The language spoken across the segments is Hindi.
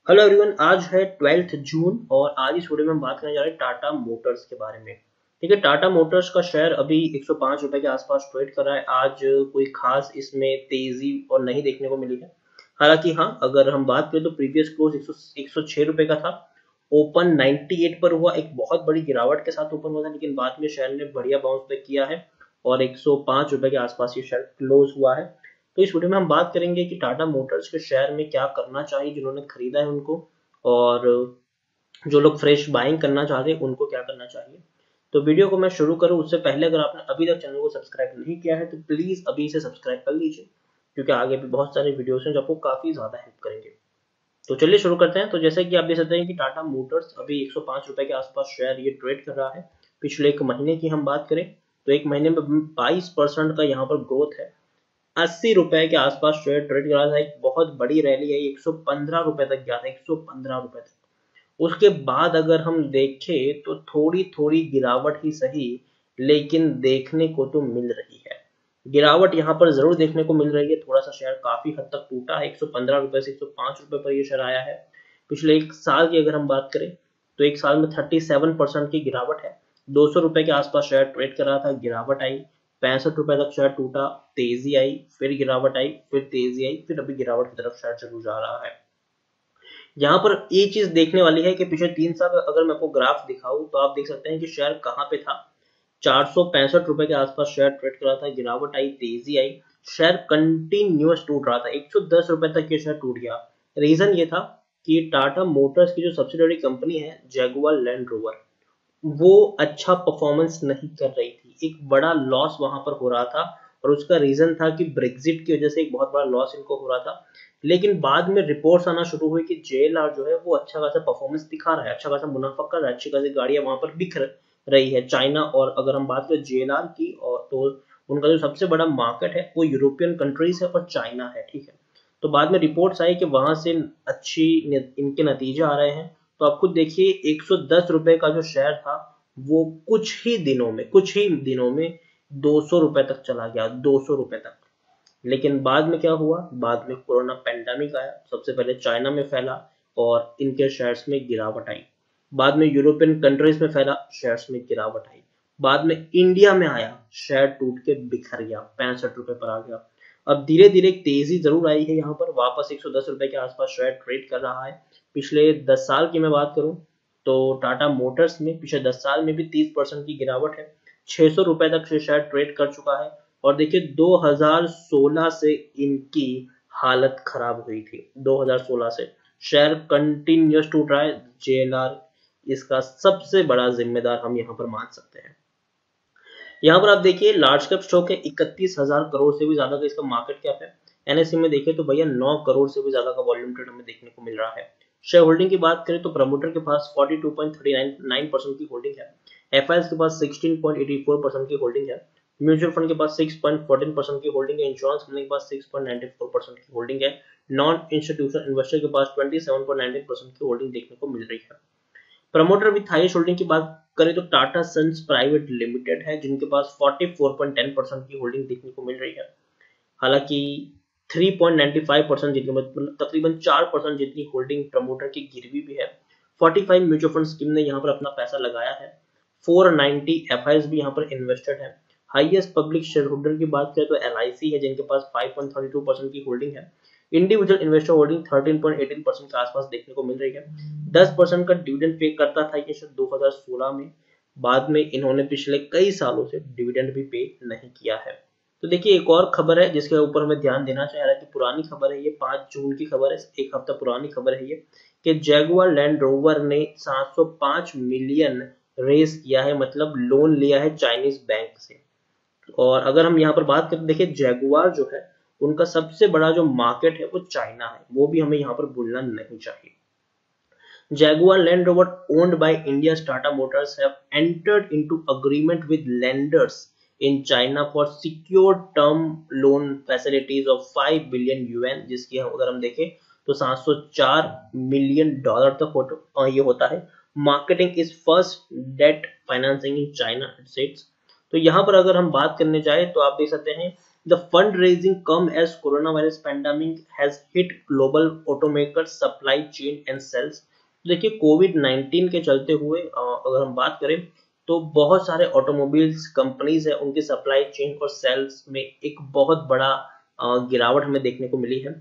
हेलो एवरीवन, आज है 12 जून और आज इस वीडियो में हम बात करने जा रहे हैं टाटा मोटर्स के बारे में। ठीक है, टाटा मोटर्स का शेयर अभी 105 रुपए के आसपास ट्रेड कर रहा है। आज कोई खास इसमें तेजी और नहीं देखने को मिली है। हालांकि हाँ, अगर हम बात करें तो प्रीवियस क्लोज 106 रुपए का था। ओपन 98 पर हुआ, एक बहुत बड़ी गिरावट के साथ ओपन हुआ था, लेकिन बाद में शेयर ने बढ़िया बाउंस बैक किया है और 105 रुपए के आसपास ये शेयर क्लोज हुआ है। तो इस वीडियो में हम बात करेंगे कि टाटा मोटर्स के शेयर में क्या करना चाहिए जिन्होंने खरीदा है उनको, और जो लोग फ्रेश बाइंग करना चाहते हैं उनको क्या करना चाहिए। तो वीडियो को मैं शुरू करूं उससे पहले अगर आपने अभी तक चैनल को सब्सक्राइब नहीं किया है तो प्लीज अभी इसे सब्सक्राइब कर लीजिए, क्योंकि आगे भी बहुत सारे वीडियोस हैं जो आपको काफी ज्यादा हेल्प करेंगे। तो चलिए शुरू करते हैं। तो जैसे कि आप देख सकते हैं कि टाटा मोटर्स अभी 105 रुपए के आसपास शेयर ये ट्रेड कर रहा है। पिछले एक महीने की हम बात करें तो एक महीने में 22% का यहाँ पर ग्रोथ है। 80 रुपए के आसपास शेयर ट्रेड करा था। एक बहुत बड़ी रैली है, 115 रुपए तक गया था, 115 रुपए तक। उसके बाद अगर हम देखें तो थोड़ी थोड़ी गिरावट ही सही, लेकिन देखने को तो मिल रही है। गिरावट यहाँ पर जरूर देखने को मिल रही है। थोड़ा सा शेयर काफी हद तक टूटा है, 115 रुपए से 105 रुपए पर यह शेयर आया है। पिछले एक साल की अगर हम बात करें तो एक साल में 37% की गिरावट है। 200 रुपए के आसपास शेयर ट्रेड कर रहा था, गिरावट आई, 65 रुपए तक शेयर टूटा, तेजी आई, फिर गिरावट आई, फिर तेजी आई, फिर अभी गिरावट की तरफ शेयर जरूर जा रहा है। यहाँ पर ये चीज देखने वाली है कि पिछले 3 साल का अगर मैं आपको ग्राफ दिखाऊं तो आप देख सकते हैं कि शेयर कहाँ पे था। 465 रुपए के आसपास शेयर ट्रेड कर रहा था, गिरावट आई, तेजी आई, शेयर कंटिन्यूअस टूट रहा था, 110 रुपए तक ये शेयर टूट गया। रीजन ये था कि टाटा मोटर्स की जो सब्सिडरी कंपनी है जैगुआर लैंड रोवर, वो अच्छा परफॉर्मेंस नहीं कर रही थी। एक बड़ा लॉस वहां पर हो रहा था और उसका रीजन था कि ब्रेग्जिट की वजह से एक बहुत बड़ा लॉस इनको हो रहा था। लेकिन बाद में रिपोर्ट्स आना शुरू हुई कि जेएलआर जो है वो अच्छा खासा परफॉर्मेंस दिखा रहा है, अच्छा खासा मुनाफा कर रहा है, अच्छी खासी गाड़ियां वहां पर बिक रही है चाइना। और अगर हम बात करें जेएलआर की, और तो उनका जो सबसे बड़ा मार्केट है वो यूरोपियन कंट्रीज है और चाइना है। ठीक है, तो बाद में रिपोर्ट्स आई कि वहां से अच्छी इनके नतीजे आ रहे हैं। तो आप खुद देखिए, 110 रुपए का जो शेयर था वो कुछ ही दिनों में 200 रुपए तक चला गया, 200 रुपए तक। लेकिन बाद में क्या हुआ, बाद में कोरोना पेंडेमिक आया, सबसे पहले चाइना में फैला और इनके शेयर्स में गिरावट आई। बाद में यूरोपियन कंट्रीज में फैला, शेयर्स में गिरावट आई। बाद में इंडिया में आया, शेयर टूट के बिखर गया, 65 रुपए पर आ गया। अब धीरे धीरे तेजी जरूर आई है, यहाँ पर वापस 110 रुपए के आसपास शेयर ट्रेड कर रहा है। पिछले 10 साल की मैं बात करूं तो टाटा मोटर्स में पिछले 10 साल में भी 30% की गिरावट है। 600 रुपए तक से शेयर ट्रेड कर चुका है। और देखिए 2016 से इनकी हालत खराब हुई थी, 2016 से शेयर कंटिन्यूस टूट रहा है। जेएलआर इसका सबसे बड़ा जिम्मेदार हम यहाँ पर मान सकते हैं। यहाँ पर आप देखिए लार्ज कैप स्टॉक है, 31,000 करोड़ से भी ज्यादा का इसका मार्केट कैप है। एनएससी में देखें तो भैया 9 करोड़ से भी ज्यादा का वॉल्यूम ट्रेड हमें देखने को मिल रहा है। शेयर होल्डिंग की बात करें तो प्रमोटर के पास 42.39% की होल्डिंग है। एफआईएस के पास 16.84% की होल्डिंग है। म्यूचुअल फंड के पास 6.14% की होल्डिंग है। इंश्योरेंस कंपनी के पास 6.94% की होल्डिंग है। नॉन इंस्टीट्यूशनल इन्वेस्टर के पास 27.19% की होल्डिंग देखने को मिल रही है। प्रमोटर विथ हाईएस्ट होल्डिंग की बात करें तो टाटा सन्स प्राइवेट लिमिटेड है, जिनके पास 44.10% की होल्डिंग देखने को मिल रही है। हालांकि 3.95% जितनी, मतलब तकरीबन 4% जितनी होल्डिंग प्रमोटर की गिरवी भी है। 45 म्यूचुअल फंड स्कीम ने यहाँ पर अपना पैसा लगाया है। 490 एफआईएस भी यहाँ पर इन्वेस्टेड है। हाईएस्ट पब्लिक शेयर होल्डर की बात करें तो एलआईसी है, जिनके पास 5.32% की होल्डिंग है। इंडिविजुअल इन्वेस्टर होल्डिंग 13.18% के आसपास देखने को मिल रही है। 10% का डिविडेंड पे करता था ये शायद 2016 में। बाद में इन्होंने पिछले कई सालों से डिविडेंड भी पे नहीं किया है। तो देखिए एक और खबर है जिसके ऊपर हमें ध्यान देना चाहिए, हालांकि पुरानी खबर है, ये 5 जून की खबर है, एक हफ्ता पुरानी खबर है ये, कि जैगुआर लैंड रोवर ने 705 मिलियन रेज किया है, मतलब लोन लिया है चाइनीज बैंक से। और अगर हम यहाँ पर बात करें, देखिए जैगुआर जो है उनका सबसे बड़ा जो मार्केट है वो चाइना है, वो भी हमें यहाँ पर भूलना नहीं चाहिए। Jaguar Land Rover owned by India's Tata Motors have entered into agreement with lenders in China for secured term loan facilities of 5 billion yuan, जिसकी अगर हम देखें तो 704 मिलियन डॉलर तक ये होता है। Marketing is first debt financing in China sets. तो यहाँ पर अगर हम बात करने जाए तो आप देख सकते हैं The fundraising come as coronavirus pandemic has hit global automakers supply chain and sales। देखिए कोविड 19 के चलते हुए अगर हम बात करें तो बहुत सारे ऑटोमोबाइल्स कंपनीज है उनकी सप्लाई चेन और सेल्स में एक बहुत बड़ा गिरावट हमें देखने को मिली है।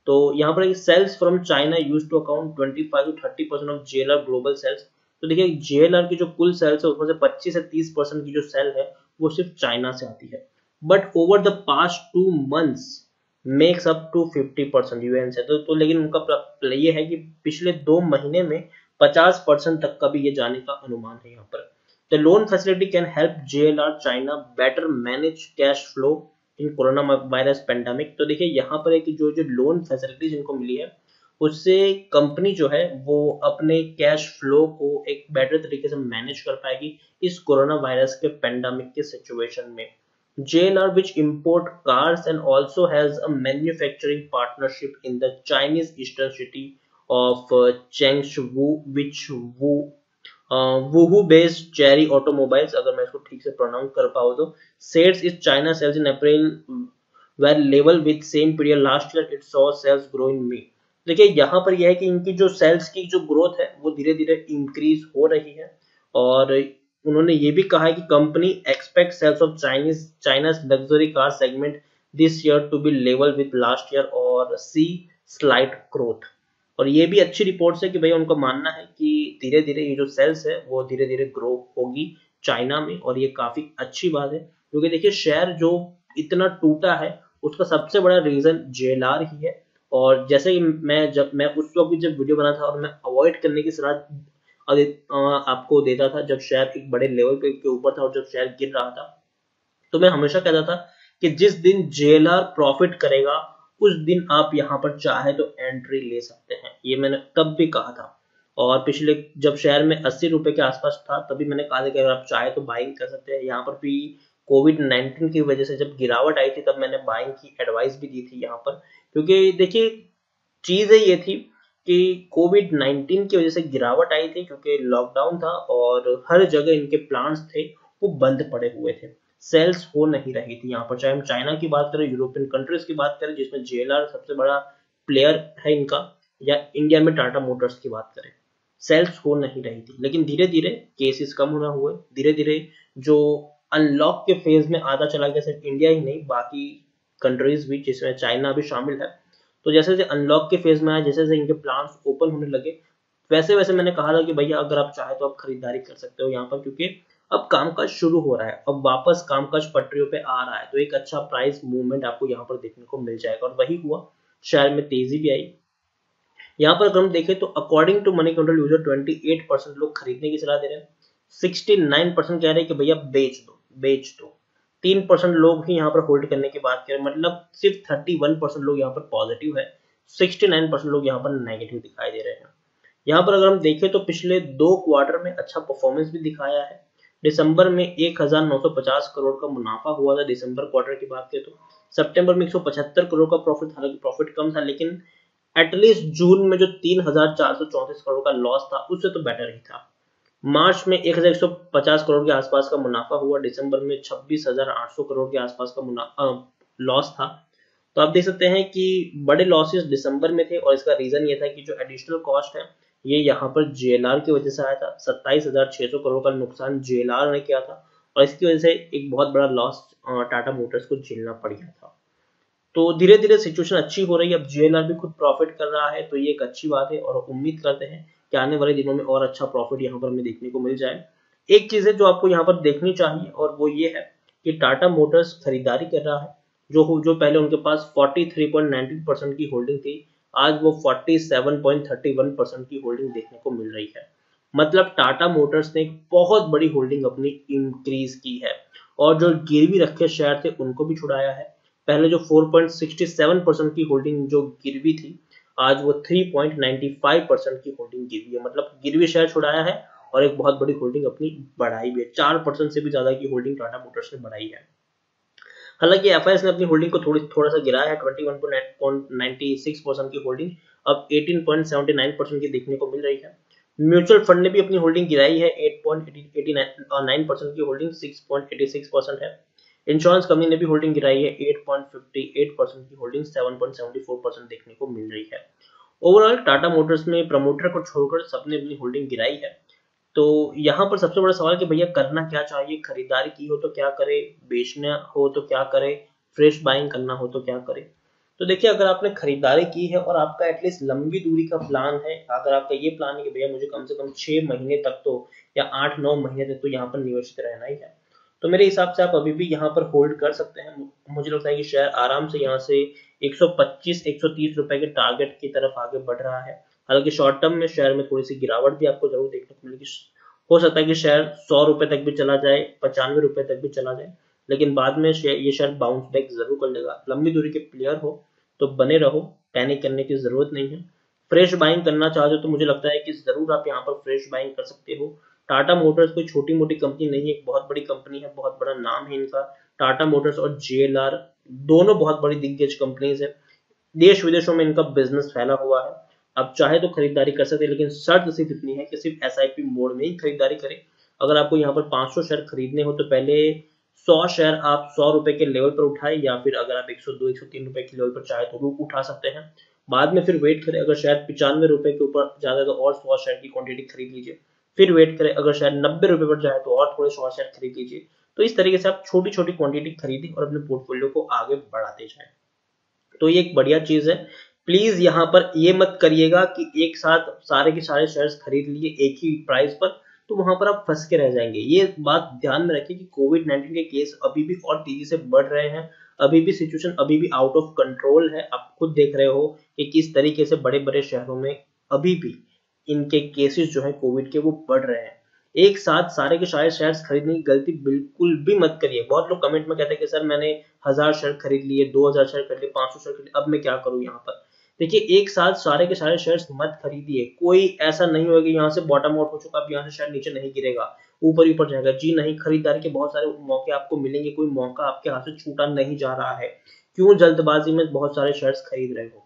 तो यहाँ पर sales from China use to account 25 to 30% of JLR global sales. तो देखिए जेएलआर की जो कुल सेल्स है उसमें से 25 से 30% की जो सेल है वो सिर्फ चाइना से आती है। But over the past 2 months makes up to 50% UN से। तो लेकिन उनका ये है कि पिछले 2 महीने में 50% तक का भी ये जाने का अनुमान है यहाँ पर। The loan facility can help JLR China better manage cash flow in corona virus pandemic. तो देखिए यहाँ पर एक जो जो लोन फैसिलिटीज इनको मिली है उससे कंपनी जो है वो अपने कैश फ्लो को एक बेटर तरीके से मैनेज कर पाएगी इस कोरोना वायरस के पेंडेमिक के सिचुएशन में। JLR, which import cars and also has a manufacturing partnership in the Chinese eastern city of Changshu, which Wuhu-based Chery Automobiles, अगर मैं इसको ठीक से प्रोनाउंस कर पाऊँ तो, sales is China sales in April were level with same period last year. It saw sales grow in May। देखिए यहाँ पर यह है कि इनकी जो सेल्स की जो ग्रोथ है वो धीरे धीरे इंक्रीज हो रही है और उन्होंने ये भी कहा है कि company expect sales of China's luxury car segment this year to be level with last year और सी स्लाइट ग्रोथ। और ये भी अच्छी रिपोर्ट्स है कि भैया उनका मानना है कि धीरे धीरे ये जो सेल्स है वो धीरे धीरे ग्रो होगी चाइना में और ये काफी अच्छी बात है क्योंकि देखिए शेयर जो इतना टूटा है उसका सबसे बड़ा रीजन जेएलआर ही है। और जैसे ही मैं उस वक्त भी जब वीडियो बना था और मैं अवॉइड करने की सलाह आपको देता था जब शेयर एक बड़े लेवल पे के ऊपर था और जब शेयर गिर रहा था तो मैं हमेशा कहता था कि जिस दिन जेएलआर प्रॉफिट करेगा उस दिन आप यहाँ पर चाहे तो एंट्री ले सकते हैं, ये मैंने तब भी कहा था। और पिछले जब शेयर में 80 रुपए के आसपास था तभी मैंने कहा था कि अगर आप चाहे तो बाइंग कर सकते हैं। यहाँ पर भी कोविड 19 की वजह से जब गिरावट आई थी तब मैंने बाइंग की एडवाइस भी दी थी यहाँ पर क्योंकि देखिए चीज ये थी कि कोविड 19 की वजह से गिरावट आई थी क्योंकि लॉकडाउन था और हर जगह इनके प्लांट्स थे वो बंद पड़े हुए थे, सेल्स हो नहीं रही थी। यहाँ पर चाहे हम चाइना की बात करें, यूरोपियन कंट्रीज की बात करें जिसमें जेएलआर सबसे बड़ा प्लेयर है इनका, या इंडिया में टाटा मोटर्स की बात करें, सेल्स हो नहीं रही थी। लेकिन धीरे धीरे केसेस कम होना हुए, धीरे धीरे जो अनलॉक के फेज में आता चला गया, सिर्फ इंडिया ही नहीं बाकी कंट्रीज भी जिसमें चाइना भी शामिल है। तो जैसे जैसे अनलॉक के फेज में आए, जैसे जैसे इनके प्लांट्स ओपन होने लगे, वैसे वैसे मैंने कहा था कि भैया अगर आप चाहे तो आप खरीदारी कर सकते हो यहाँ पर क्योंकि अब कामकाज शुरू हो रहा है, अब वापस कामकाज पटरियों पे आ रहा है तो एक अच्छा प्राइस मूवमेंट आपको यहाँ पर देखने को मिल जाएगा और वही हुआ, शेयर में तेजी भी आई। यहाँ पर अगर हम देखें तो according to Moneycontrol user 28% लोग खरीदने की सलाह दे रहे हैं, 69% कह रहे हैं कि भैया बेच दो, 3% लोग ही यहाँ पर होल्ड करने की बात करें, मतलब सिर्फ 31% लोग यहाँ पर पॉजिटिव है, 69% लोग यहाँ पर नेगेटिव दिखाई दे रहे हैं। यहाँ पर अगर हम देखें तो पिछले 2 क्वार्टर में अच्छा परफॉर्मेंस भी दिखाया है। दिसंबर में 1950 करोड़ का मुनाफा हुआ था दिसंबर क्वार्टर की बात करें तो, सितंबर में 175 करोड़ का प्रॉफिट, हालांकि प्रॉफिट कम था लेकिन एटलीस्ट जून में जो 3434 करोड़ का लॉस था उससे तो बेटर ही था। मार्च में 1150 करोड़ के आसपास का मुनाफा हुआ, दिसंबर में 26,800 करोड़ के आसपास का लॉस था। तो आप देख सकते हैं कि बड़े लॉसेस दिसंबर में थे और इसका रीजन ये था कि जो एडिशनल कॉस्ट है ये यहाँ पर जेएलआर की वजह से आया था, 27,600 करोड़ का नुकसान जेएलआर ने किया था और इसकी वजह से एक बहुत बड़ा लॉस टाटा मोटर्स को झेलना पड़ गया था। तो धीरे धीरे सिचुएशन अच्छी हो रही है, अब जेएलआर भी खुद प्रॉफिट कर रहा है तो ये एक अच्छी बात है और उम्मीद करते हैं कि आने वाले दिनों में और अच्छा प्रॉफिट यहाँ पर हमें देखने को मिल जाए। एक चीज है जो आपको यहाँ पर देखनी चाहिए और वो ये है कि टाटा मोटर्स खरीदारी कर रहा है, जो पहले उनके पास 43.19% की होल्डिंग थी, आज वो 47.31% की होल्डिंग देखने को मिल रही है। मतलब टाटा मोटर्स ने एक बहुत बड़ी होल्डिंग अपनी इंक्रीज की है और जो गिरवी रखे शेयर थे उनको भी छुड़ाया है। पहले जो 4.67% की होल्डिंग जो गिरवी थी, आज वो 3.95% की होल्डिंग गिरवी है, मतलब गिरवी शेयर छुड़ाया है और एक बहुत बड़ी होल्डिंग अपनी बढ़ाई भी है, 4% से भी ज्यादा की होल्डिंग टाटा मोटर्स ने बढ़ाई है। हालांकि एफआईएस ने अपनी होल्डिंग को थोड़ा सा गिराया है, 21.96% की होल्डिंग अब 18.79% की देखने को मिल रही है। म्यूचुअल फंड ने भी अपनी होल्डिंग गिराई है, 8.89% की होल्डिंग 6.86% है। इंश्योरेंस कंपनी ने भी होल्डिंग गिराई है, 8.58% की होल्डिंग 7.74% देखने को मिल रही है। ओवरऑल टाटा मोटर्स में प्रमोटर को छोड़कर सबने अपनी होल्डिंग गिराई है। तो यहाँ पर सबसे बड़ा सवाल कि भैया करना क्या चाहिए, खरीदारी की हो तो क्या करे, बेचना हो तो क्या करे, फ्रेश बाइंग करना हो तो क्या करे। तो देखिए, अगर आपने खरीदारी की है और आपका एटलीस्ट लंबी दूरी का प्लान है, अगर आपका ये प्लान है कि भैया मुझे कम से कम 6 महीने तक तो या 8-9 महीने तक तो यहाँ पर निवेशित रहना ही है, तो मेरे हिसाब से आप अभी भी यहाँ पर होल्ड कर सकते हैं। मुझे लगता है कि शेयर आराम से यहाँ से 125-130 रुपए के टारगेट की तरफ आगे बढ़ रहा है। हालांकि शॉर्ट टर्म में शेयर में थोड़ी सी गिरावट भी आपको जरूर देखने को मिलेगी। हो सकता है कि शेयर 100 रुपए तक भी चला जाए, 95 रुपए तक भी चला जाए, लेकिन बाद में ये शेयर बाउंस बैक जरूर कर लेगा। लंबी दूरी के प्लेयर हो तो बने रहो, पैनिक करने की जरूरत नहीं है। फ्रेश बाइंग करना चाहते हो तो मुझे लगता है कि जरूर आप यहाँ पर फ्रेश बाइंग कर सकते हो। टाटा मोटर्स कोई छोटी मोटी कंपनी नहीं है, एक बहुत बड़ी कंपनी है, बहुत बड़ा नाम है इनका। टाटा मोटर्स और JLR दोनों बहुत बड़ी दिग्गज कंपनीज है, देश विदेशों में इनका बिजनेस फैला हुआ है। आप चाहे तो खरीदारी कर सकते हैं, लेकिन शर्त सिर्फ इतनी है कि सिर्फ SIP मोड में ही खरीदारी करें। अगर आपको यहाँ पर 500 शेयर खरीदने हो तो पहले 100 शेयर आप 100 रुपए के लेवल पर उठाए, या फिर अगर आप 102-103 रुपए के लेवल पर चाहे तो उठा सकते हैं। बाद में फिर वेट करें, अगर शेयर 95 रुपए के ऊपर जाता है तो और 100 शेयर की क्वांटिटी खरीद लीजिए। फिर वेट करें, अगर शेयर 90 रुपए पर जाए तो और थोड़े 100 शेयर खरीद लीजिए। तो इस तरीके से आप छोटी छोटी क्वांटिटी खरीदें और अपने पोर्टफोलियो को आगे बढ़ाते जाएं। तो ये एक बढ़िया चीज है। प्लीज यहाँ पर ये मत करिएगा कि एक साथ सारे के सारे शेयर्स खरीद लिए एक ही प्राइस पर, तो वहां पर आप फंस के रह जाएंगे। ये बात ध्यान में रखिए कि कोविड-19 के केस अभी भी और तेजी से बढ़ रहे हैं, अभी भी सिचुएशन अभी भी आउट ऑफ कंट्रोल है। आप खुद देख रहे हो कि किस तरीके से बड़े बड़े शहरों में अभी भी इनके केसेस जो है कोविड के वो बढ़ रहे हैं। एक साथ सारे के सारे शेयर्स खरीदने की गलती बिल्कुल भी मत करिए। बहुत लोग कमेंट में कहते हैं कि सर मैंने 1000 शेयर खरीद लिए, 2000 शेयर खरीद लिए, 500 शेयर खरीद लिए, अब मैं क्या करूं यहाँ पर। देखिए, एक साथ सारे के सारे शेयर्स मत खरीदिए। कोई ऐसा नहीं होगा कि यहाँ से बॉटम आउट हो चुका, अब यहाँ से शेयर नीचे नहीं गिरेगा, ऊपर ऊपर जाएगा। जी नहीं, खरीदारी के बहुत सारे मौके आपको मिलेंगे, कोई मौका आपके हाथ से छूटा नहीं जा रहा है। क्यों जल्दबाजी में बहुत सारे शेयर्स खरीद रहे हो।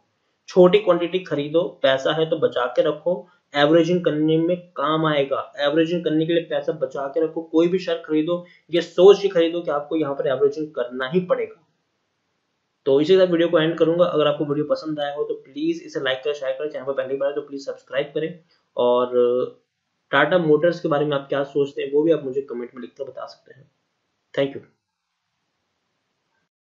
छोटी क्वांटिटी खरीदो, पैसा है तो बचा के रखो, एवरेजिंग करने में काम आएगा। एवरेजिंग करने के लिए पैसा बचा के रखो। कोई भी शेयर खरीदो, ये सोच के खरीदो कि आपको यहाँ पर एवरेजिंग करना ही पड़ेगा। तो इसी के साथ वीडियो को एंड करूंगा। अगर आपको वीडियो पसंद आया हो तो प्लीज इसे लाइक करें, शेयर करें। चैनल पर पहली बार है तो प्लीज सब्सक्राइब करें। और टाटा मोटर्स के बारे में आप क्या सोचते हैं वो भी आप मुझे कमेंट में लिखकर बता सकते हैं। Thank you.